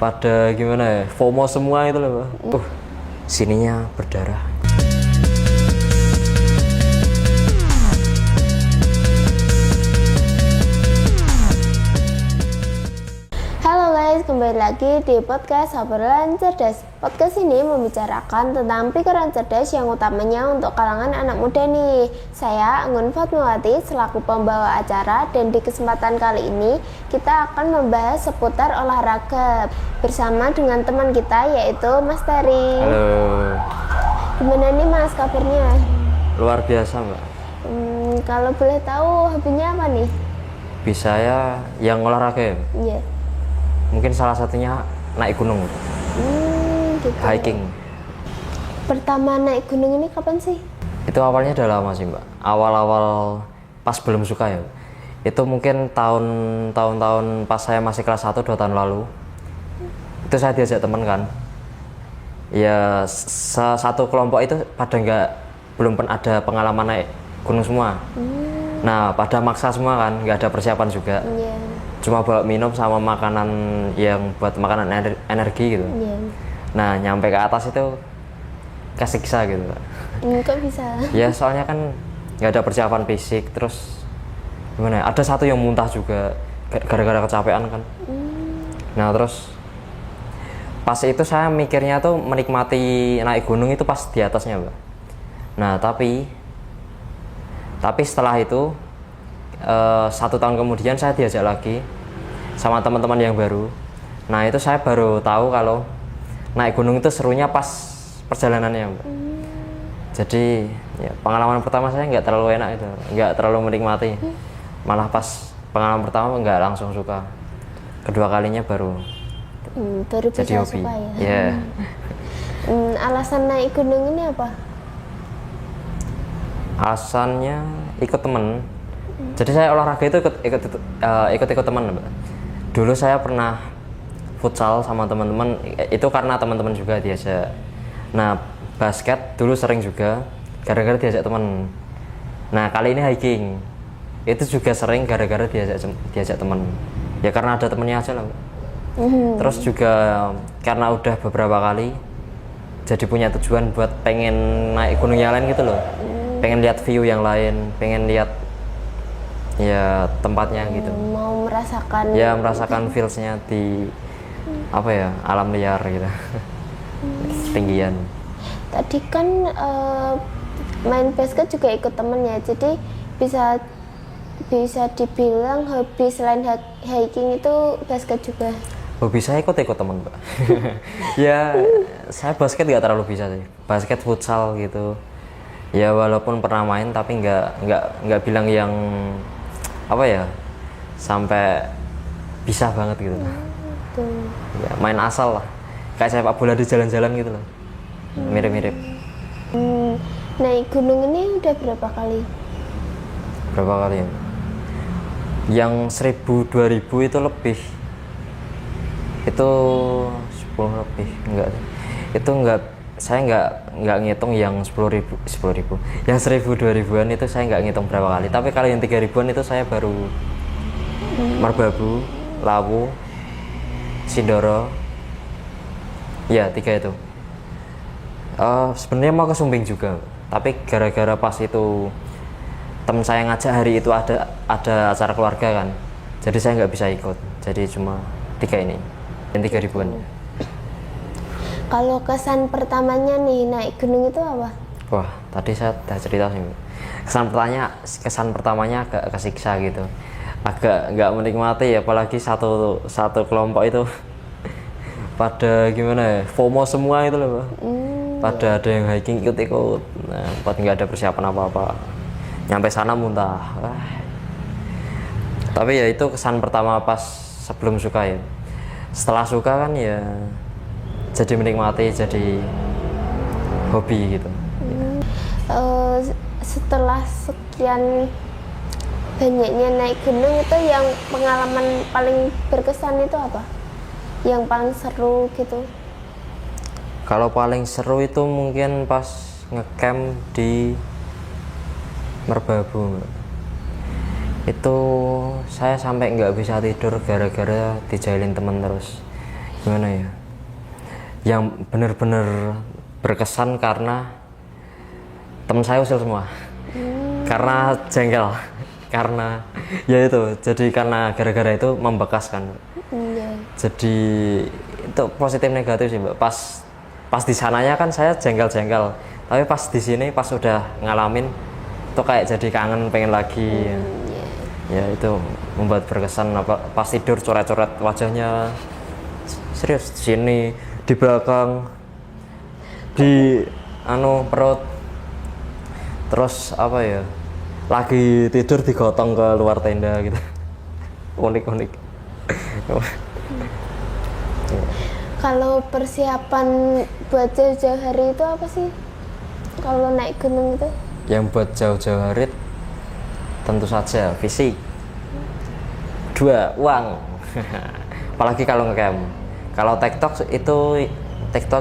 pada gimana ya, FOMO semua itu loh. Sininya berdarah. Halo guys, kembali lagi di podcast Obrolan Cerdas. Podcast ini membicarakan tentang pikiran cerdas yang utamanya untuk kalangan anak muda nih. Saya Anggun Fatmawati selaku pembawa acara, dan di kesempatan kali ini kita akan membahas seputar olahraga bersama dengan teman kita yaitu Mas Teri. Halo. Gimana nih Mas kabarnya? Luar biasa Mbak. Kalau boleh tahu hobinya apa nih? Bisa ya yang olahraga ya? Iya. Mungkin salah satunya naik gunung. Gitu. Hiking. Pertama naik gunung ini kapan sih? Itu awalnya udah lama sih Mbak. Awal-awal pas belum suka ya. Itu mungkin tahun-tahun pas saya masih kelas 1 2 tahun lalu. Itu saya diajak teman kan. Ya satu kelompok itu pada belum ada pengalaman naik gunung semua. Nah pada maksa semua kan, nggak ada persiapan juga. Iya. Cuma bawa minum sama makanan yang buat makanan energi gitu. Iya. Nah nyampe ke atas itu kesiksa gitu. Kok bisa? Ya soalnya kan nggak ada persiapan fisik, terus gimana ya, ada satu yang muntah juga gara-gara kecapean kan. Nah terus pas itu saya mikirnya tuh menikmati naik gunung itu pas di atasnya Mbak. Nah tapi setelah itu 1 tahun kemudian saya diajak lagi sama teman-teman yang baru. Nah itu saya baru tahu kalau naik gunung itu serunya pas perjalanannya Mbak. Jadi ya, pengalaman pertama saya nggak terlalu enak itu, nggak terlalu menikmati. Malah pas pengalaman pertama nggak langsung suka. Kedua kalinya baru Bisa jadi hobi. suka ya. Yeah. Alasan naik gunung ini apa? Alasannya ikut temen. Jadi saya olahraga itu ikut teman Mbak. Dulu saya pernah futsal sama teman-teman, itu karena teman-teman juga diajak. Nah basket dulu sering juga gara-gara diajak teman. Nah kali ini hiking itu juga sering gara-gara diajak teman. Ya karena ada temennya aja lah Mbak. Terus juga karena udah beberapa kali jadi punya tujuan buat pengen naik gunung yang lain gitu loh. Pengen lihat view yang lain, pengen lihat ya tempatnya gitu. Mau merasakan. Ya merasakan feelsnya di apa ya, alam liar gitu. Ketinggian. Tadi kan main basket juga ikut temen ya, jadi bisa dibilang hobi selain hiking itu basket juga. Hobi saya ikut teman Mbak. Ya saya basket nggak terlalu bisa sih, basket futsal gitu. Ya walaupun pernah main tapi nggak bilang yang apa ya sampai bisa banget gitu. Ya, main asal lah, kayak sepak bola di jalan-jalan gitu loh. Mirip-mirip. Naik gunung ini udah berapa kali? Berapa kali ya? Yang 1000 2000 itu lebih. Itu 10 lebih enggak. Itu enggak, saya enggak ngitung yang 10.000. Yang 1000 2000-an itu saya enggak ngitung berapa kali. Tapi kalau yang 3000-an itu saya baru Merbabu, Lawu, Sindoro. Ya, 3 itu. Sebenarnya mau ke Sumbing juga, tapi gara-gara pas itu teman saya ngajak hari itu ada acara keluarga kan, jadi saya nggak bisa ikut. Jadi cuma 3 ini, yang 3000-an. Kalau kesan pertamanya nih naik gunung itu apa? Wah, tadi saya udah cerita sih. Kesan pertamanya agak kesiksa gitu, agak nggak menikmati ya, apalagi satu kelompok itu pada gimana ya, FOMO semua itu loh. Pada ada yang hiking ikut-ikut, nah, buat nggak ada persiapan apa-apa, nyampe sana muntah. Tapi ya itu kesan pertama pas sebelum suka ya. Setelah suka kan ya jadi menikmati, jadi hobi gitu. Setelah sekian banyaknya naik gunung itu, yang pengalaman paling berkesan itu apa? Yang paling seru gitu? Kalau paling seru itu mungkin pas ngecamp di Merbabu. Itu saya sampai nggak bisa tidur gara-gara dijailin temen terus. gimana ya, yang bener-bener berkesan karena temen saya usil semua. Karena jengkel, karena ya itu, jadi karena gara-gara itu membekas kan. Jadi itu positif negatif sih Mbak. Pas di sananya kan saya jengkel-jengkel, tapi pas di sini pas udah ngalamin itu kayak jadi kangen, pengen lagi. Ya itu membuat berkesan. Pas tidur coret-coret wajahnya, serius di sini, di belakang, di perut, terus apa ya, lagi tidur digotong ke luar tenda gitu. Unik-unik. Kalau persiapan buat jauh-jauh hari itu apa sih? Kalau naik gunung itu? Yang buat jauh-jauh hari tentu saja fisik, 2 uang. Apalagi kalau ngecamp. Kalau TikTok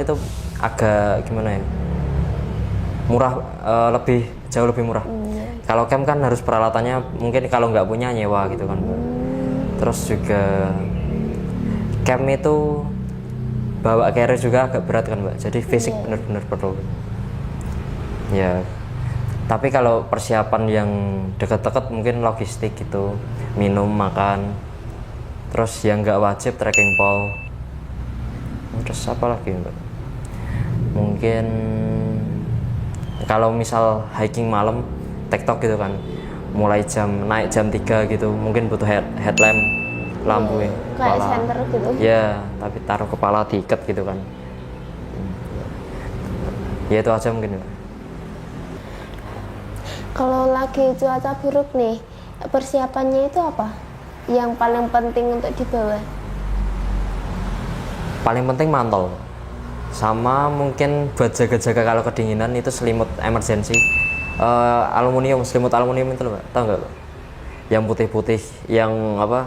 itu agak gimana ya, murah, jauh lebih murah. Kalau camp kan harus peralatannya, mungkin kalau nggak punya nyewa gitu kan. Terus juga camp itu bawa carrier juga agak berat kan Mbak, jadi fisik bener-bener perlu ya. Tapi kalau persiapan yang deket-deket mungkin logistik gitu, minum, makan, terus yang nggak wajib trekking pole. Terus apa lagi Mbak, mungkin kalau misal hiking malam TikTok gitu kan, mulai naik jam 3 gitu, mungkin butuh headlamp, lampu ya, kayak senter gitu ya, tapi taruh kepala diikat gitu kan. Ya itu aja mungkin. Kalau lagi cuaca buruk nih, persiapannya itu apa yang paling penting untuk dibawa? Paling penting mantol, sama mungkin buat jaga-jaga kalau kedinginan itu selimut emergency, selimut aluminium itu loh Mbak, tau nggak Mbak? Yang putih-putih, yang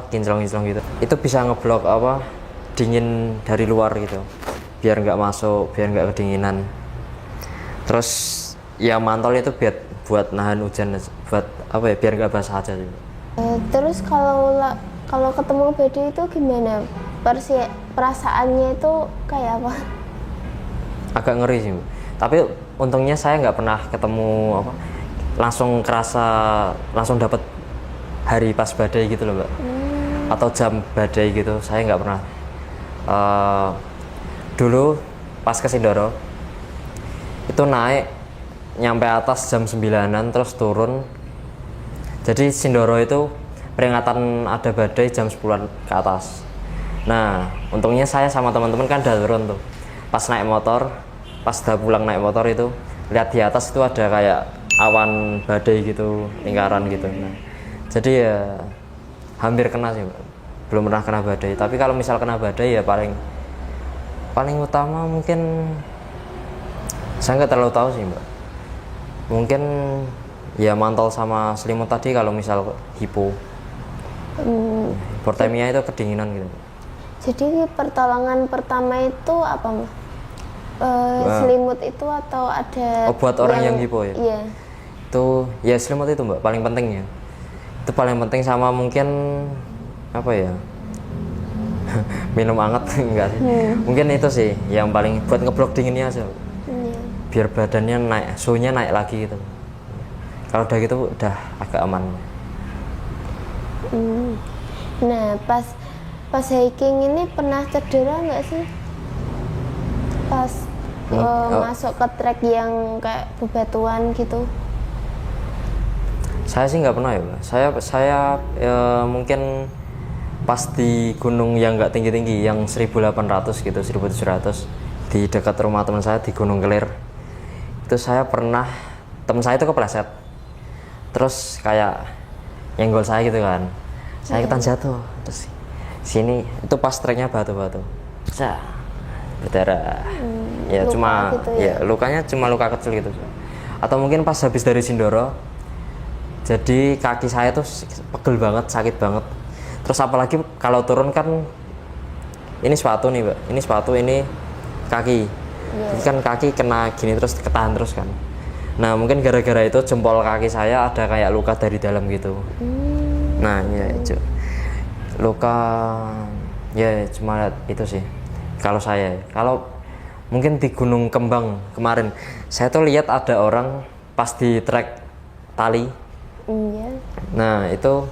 kinclong-kinclong gitu, itu bisa ngeblok dingin dari luar gitu, biar nggak masuk, biar nggak kedinginan. Terus ya mantol itu buat nahan hujan, buat biar nggak basah aja gitu. Terus kalau ketemu badai itu gimana? Perasaannya itu kayak apa? Agak ngeri sih Mbak. Tapi untungnya saya nggak pernah ketemu langsung dapat hari pas badai gitu loh Mbak. Atau jam badai gitu, saya nggak pernah. Dulu pas ke Sindoro itu naik nyampe atas jam 9-an, terus turun. Jadi Sindoro itu peringatan ada badai jam 10-an ke atas. Nah untungnya saya sama teman-teman kan udah turun tuh. Pas naik motor, pas udah pulang naik motor itu lihat di atas itu ada kayak awan badai gitu, lingkaran gitu. Nah, jadi ya hampir kena sih Mbak. Belum pernah kena badai, tapi kalau misal kena badai ya paling utama mungkin saya nggak terlalu tahu sih Mbak. Mungkin ya mantol sama selimut tadi kalau misal hipo. Hipotermia itu kedinginan gitu. Jadi pertolongan pertama itu apa Mbak? Selimut itu atau ada buat orang yang hipo ya? Iya. Itu ya selimut itu Mbak, paling penting ya. Itu paling penting, sama mungkin minum hangat enggak sih. Mungkin itu sih yang paling buat ngeblok dinginnya aja. Biar badannya naik, suhunya naik lagi gitu. Kalau udah gitu udah agak aman. Nah pas hiking ini pernah cedera nggak sih? Pas masuk ke trek yang kayak bebatuan gitu? Saya sih nggak pernah ya Mbak. Saya mungkin pas di gunung yang nggak tinggi-tinggi, yang 1.800 gitu, 1.700 di dekat rumah teman saya di Gunung Kelir. Itu saya pernah, teman saya itu kepleset, terus kayak nyenggol saya gitu kan, saya ikutan jatuh. Terus sini itu pas treknya batu-batu, berdarah. Ya luka cuma gitu ya lukanya cuma luka kecil gitu. Atau mungkin pas habis dari Sindoro, jadi kaki saya tuh pegel banget, sakit banget. Terus apalagi kalau turun kan ini sepatu nih Mbak, ini sepatu, ini kaki. Jadi kan kaki kena gini terus ketahan terus kan. Nah mungkin gara-gara itu jempol kaki saya ada kayak luka dari dalam gitu. Nah ya itu luka ya cuma itu sih. Kalau saya, kalau mungkin di Gunung Kembang kemarin, saya tuh lihat ada orang pas di trek tali. Iya. Nah itu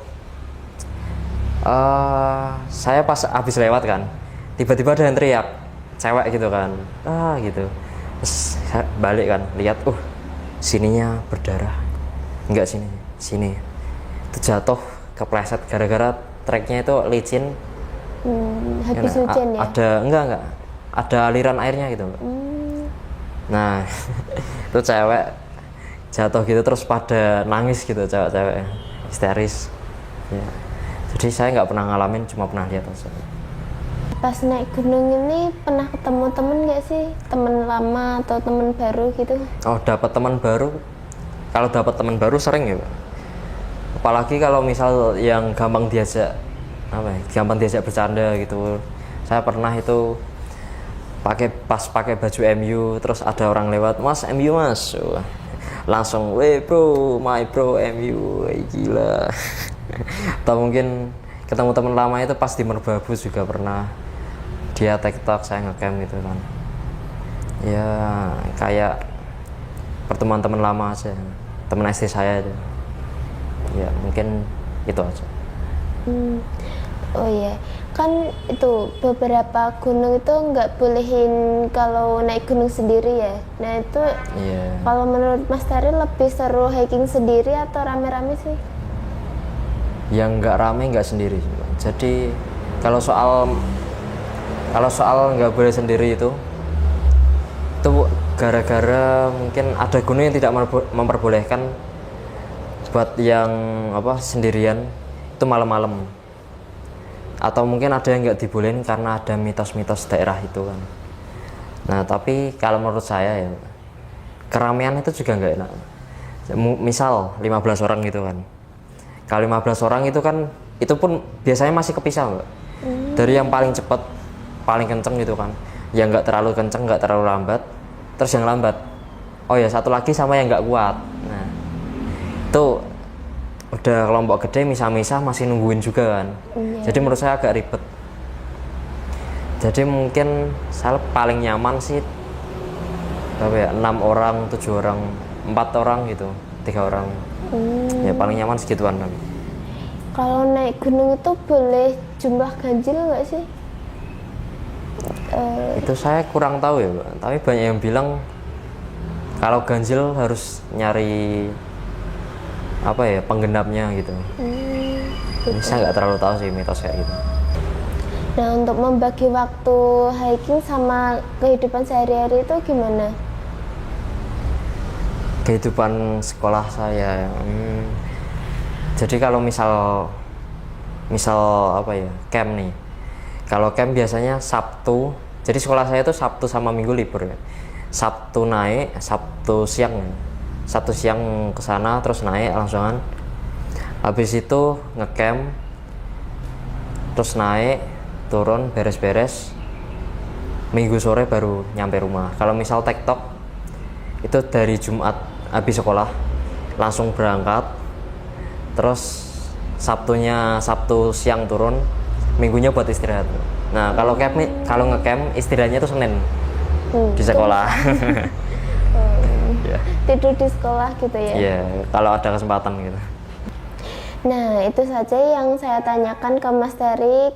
saya pas habis lewat kan, tiba-tiba ada yang teriak, cewek gitu kan, gitu. Terus saya balik kan, lihat, sininya berdarah, enggak sini, itu jatuh kepleset gara-gara treknya itu licin. Habis hujan ya? Enggak, ada aliran airnya gitu. Nah itu cewek jatuh gitu terus pada nangis gitu, cewek-cewek histeris ya. Jadi saya nggak pernah ngalamin, cuma pernah lihat aja. Pas naik gunung ini pernah ketemu temen nggak sih? Temen lama atau temen baru gitu? Oh, dapat teman baru. Kalau dapat teman baru sering ya, Pak. Apalagi kalau misal yang gampang diajak bercanda gitu. Saya pernah itu pakai baju MU, terus ada orang lewat, "Mas, MU Mas." Wah, langsung, "Weh bro, my bro MU." Gila. Atau mungkin ketemu teman lama itu pas di Merbabu juga pernah, dia TikTok, saya ngecam gitu kan ya, kayak pertemuan teman lama aja, teman SD saya itu ya, mungkin itu aja. Oh iya, kan itu beberapa gunung itu nggak bolehin kalau naik gunung sendiri ya. Nah itu kalau menurut Mas Tari lebih seru hiking sendiri atau rame-rame sih? Yang nggak rame nggak sendiri. Jadi kalau soal nggak boleh sendiri itu gara-gara mungkin ada gunung yang tidak memperbolehkan buat yang sendirian itu malam-malam, atau mungkin ada yang nggak dibolehin karena ada mitos-mitos daerah itu kan. Nah tapi kalau menurut saya ya, keramaian itu juga nggak enak. Misal 15 orang gitu kan, kalau 15 orang itu kan, itu pun biasanya masih kepisah Mbak. Dari yang paling cepat, paling kenceng gitu kan, yang nggak terlalu kenceng, nggak terlalu lambat, terus yang lambat, satu lagi sama yang nggak kuat. Nah itu udah kelompok gede misah-misah masih nungguin juga kan. Jadi menurut saya agak ribet. Jadi mungkin saya paling nyaman sih 6 orang, 7 orang, 4 orang gitu, 3 orang. Ya paling nyaman segituan. Kalau naik gunung itu boleh jumlah ganjil nggak sih? Itu saya kurang tahu ya, Pak. Tapi banyak yang bilang kalau ganjil harus nyari penggenapnya gitu. Ini saya nggak terlalu tahu sih mitos kayak gitu. Nah untuk membagi waktu hiking sama kehidupan sehari-hari itu gimana? Kehidupan sekolah saya, jadi kalau misal camp nih. Kalau camp biasanya Sabtu. Jadi sekolah saya itu Sabtu sama Minggu libur ya. Sabtu naik, Sabtu siang ya. Sabtu siang ke sana terus naik langsungan. Habis itu ngecamp. Terus naik, turun, beres-beres. Minggu sore baru nyampe rumah. Kalau misal TikTok itu dari Jumat habis sekolah langsung berangkat. Terus Sabtu siang turun, Minggunya buat istirahat. Nah, kalau ngecamp istirahatnya itu Senin di sekolah. Tidur di sekolah gitu ya? Iya, kalau ada kesempatan gitu. Nah, itu saja yang saya tanyakan ke Mas Tari.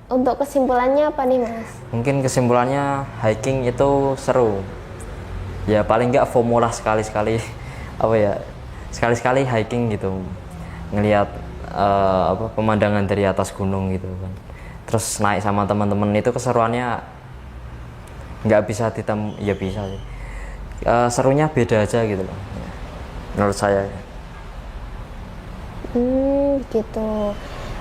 Untuk kesimpulannya apa nih Mas? Mungkin kesimpulannya hiking itu seru. Ya paling nggak FOMO lah sekali-sekali sekali-sekali hiking gitu, ngelihat pemandangan dari atas gunung gitu kan. Terus naik sama teman-teman itu keseruannya nggak bisa ya bisa sih. Serunya beda aja gitu loh, menurut saya. Gitu.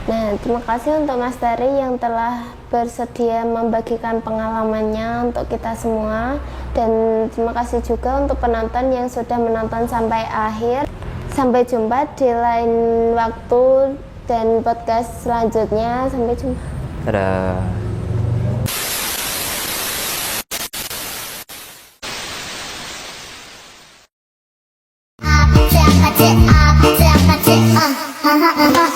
Nah, terima kasih untuk Mas Tari yang telah bersedia membagikan pengalamannya untuk kita semua, dan terima kasih juga untuk penonton yang sudah menonton sampai akhir. Sampai jumpa di lain waktu dan podcast selanjutnya. Sampai jumpa. Dadah. Up,